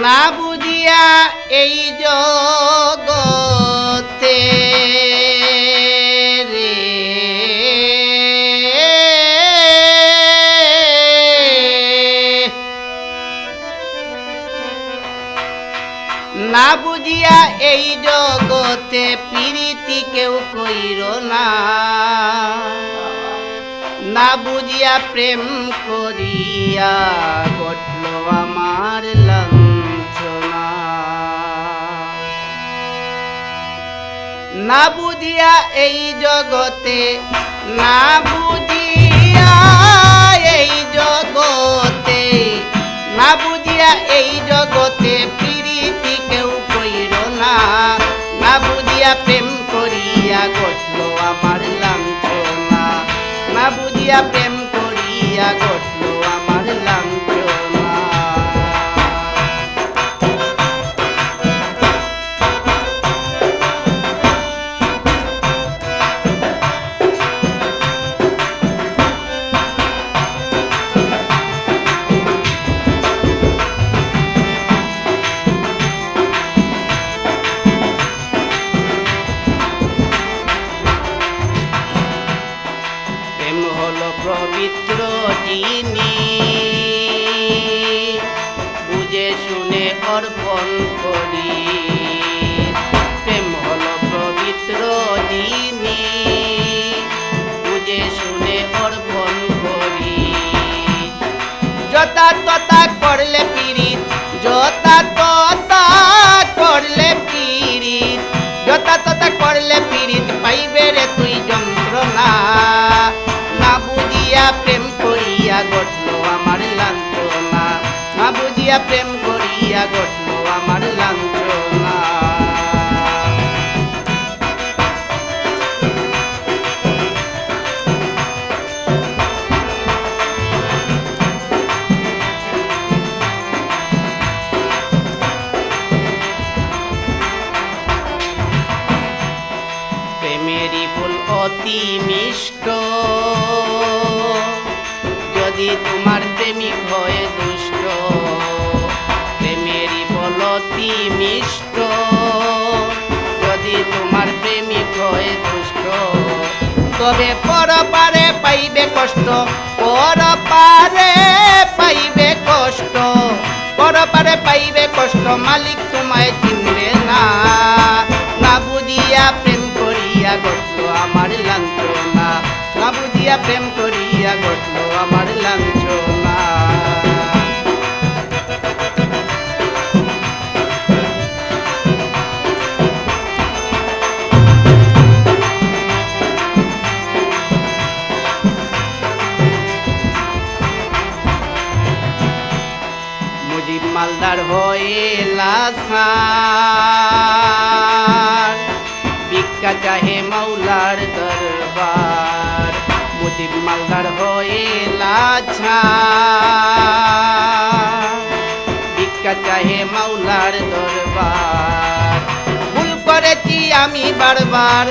না বুঝিয়া এই জগতে রে না বুঝিয়া এই জগতে প্রীতি কেউ কইর না না বুঝিয়া প্রেম করিয়া ঘটল আমার লাঞ্ছনা না বুঝিয়া এই জগতে না বুঝিয়া এই জগতে না বুঝিয়া এই জগতে প্রীতি কেউ কইর না না বুঝিয়া প্রেম করিয়া ঘটল আমার লাঞ্ছনা না বুঝিয়া প্রেম করিয়া ঘটল আমার লাঞ্ছনা পবিত্র জিনিস বুঝে শুনে অর্পণ করি প্রেম হলো পবিত্র জিনিস বুঝে শুনে অর্পণ করি যথা তথা করলে পীড়িত যথা তথা করলে পীড়িত যথা তথা করলে পীড়িত পাইবে রে তুই যন্ত্রণা না বুঝিয়া প্রেম করিয়া ঘটল আমার লাঞ্ছনা না বুঝিয়া প্রেম করিয়া ঘটল আমার লাঞ্ছনা প্রেমেরই ফুল অতি মিষ্ট যদি তোমার প্রেমিক হয় দুষ্ট প্রেমেরই ফল অতি মিষ্ট যদি তোমার প্রেমিক হয় দুষ্ট তবে পরপারে পাইবে কষ্ট পরপারে পাইবে কষ্ট পরপারে পাইবে কষ্ট মালিক তোমায় চিনবে না না বুঝিয়া প্রেম করিয়া ঘটল আমার লাঞ্ছনা না বুঝিয়া প্রেম করিয়া ঘটল আমার লাঞ্ছনা মুজিব মালদার হয়ে লাসার ভিক্ষা চাহে মাওলার দরবার মুজিব মালদার হয়ে লাছার ভিক্ষা চাহে মাওলার দরবার ভুল করেছি আমি বারবার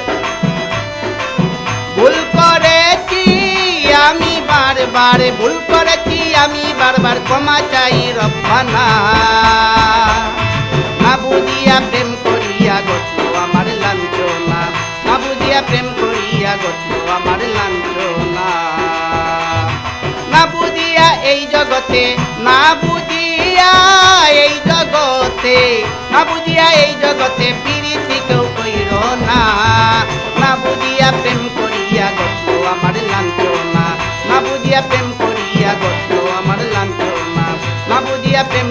ভুল করেছি আমি বারবার ভুল করেছি আমি বারবার ক্ষমা চাই রব্বানা না বুঝিয়া প্রেম করিয়া ঘটল আমার লাঞ্ছনা না বুঝিয়া প্রেম করিয়া ঘটল আমার লাঞ্ছনা না বুঝিয়া এই জগতে না বুঝিয়া এই জগতে না বুঝিয়া এই জগতে প্রীতি কেউ কইর না না বুঝিয়া প্রেম করিয়া ঘটল আমার লাঞ্ছনা না বুঝিয়া প্রেম করিয়া ঘটল আমার লাঞ্ছনা না বুঝিয়া প্রেম